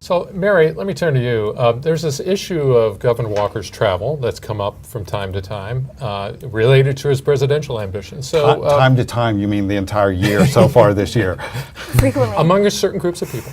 So, Mary, let me turn to you. There's this issue of Governor Walker's travel that's come up from time to time related to his presidential ambitions. So, time to time, you mean the entire year so far this year? Frequently. Among certain groups of people.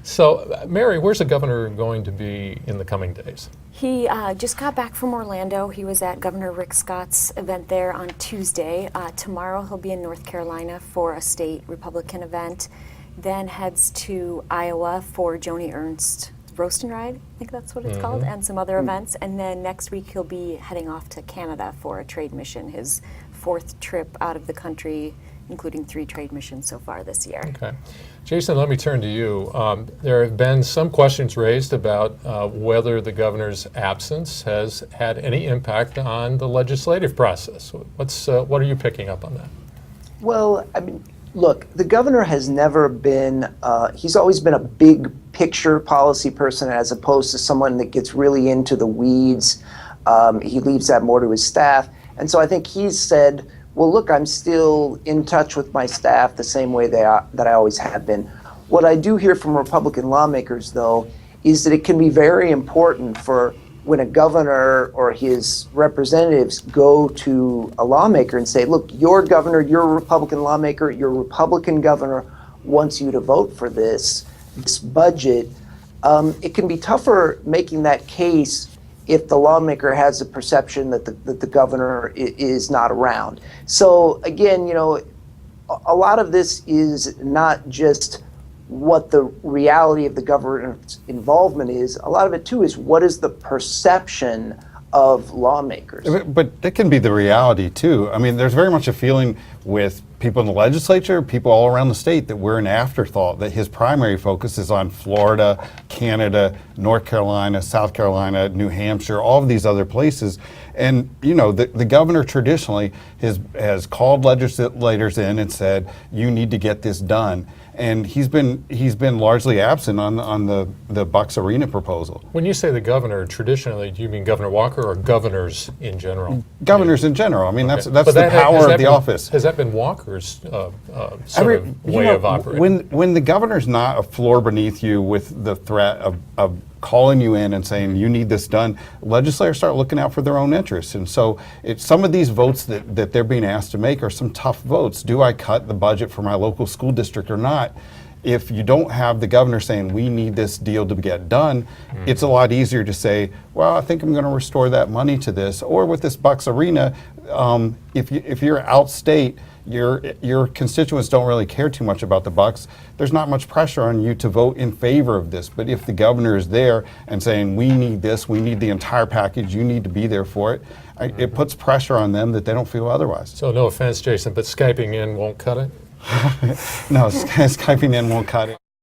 So, Mary, where's the governor going to be in the coming days? He just got back from Orlando. He was at Governor Rick Scott's event there on Tuesday. Tomorrow he'll be in North Carolina for a state Republican event. Then heads to Iowa for Joni Ernst's Roast and Ride, I think that's what it's called, and some other events. And then next week he'll be heading off to Canada for a trade mission, his fourth trip out of the country, including 3 trade missions so far this year. Okay. Jason, let me turn to you. There have been some questions raised about whether the governor's absence has had any impact on the legislative process. What are you picking up on that? Well, I mean, look, the governor has never been, he's always been a big picture policy person as opposed to someone that gets really into the weeds. He leaves that more to his staff. And so I think he's said, well, look, I'm still in touch with my staff the same way that I always have been. What I do hear from Republican lawmakers, though, is that it can be very important for when a governor or his representatives go to a lawmaker and say, look, your governor, you're a Republican lawmaker, your Republican governor wants you to vote for this budget. It can be tougher making that case if the lawmaker has a perception that the governor is not around. So again, you know, a lot of this is not just what the reality of the governor's involvement is. A lot of it too is what is the perception of lawmakers. But it can be the reality too. I mean, there's very much a feeling with people in the legislature, people all around the state, that we're an afterthought, that his primary focus is on Florida, Canada, North Carolina, South Carolina, New Hampshire, all of these other places. And, you know, the governor traditionally has called legislators in and said, you need to get this done. And he's been largely absent on the Bucks Arena proposal. When you say the governor, traditionally, do you mean Governor Walker or governors in general? Governors in general. I mean, Okay. that's the power of the office. Has that been Walker's sort of way of operating? When the governor's not a floor beneath you with the threat of calling you in and saying you need this done, legislators start looking out for their own interests. And so some of these votes that they're being asked to make are some tough votes. Do I cut the budget for my local school district or not? If you don't have the governor saying we need this deal to get done, it's a lot easier to say, well, I think I'm going to restore that money to this. Or with this Bucks Arena, if you're outstate, your constituents don't really care too much about the Bucks. There's not much pressure on you to vote in favor of this. But if the governor is there and saying we need this, we need the entire package, you need to be there for it, it puts pressure on them that they don't feel otherwise. So no offense, Jason, but Skyping in won't cut it? No, Skyping in won't cut it.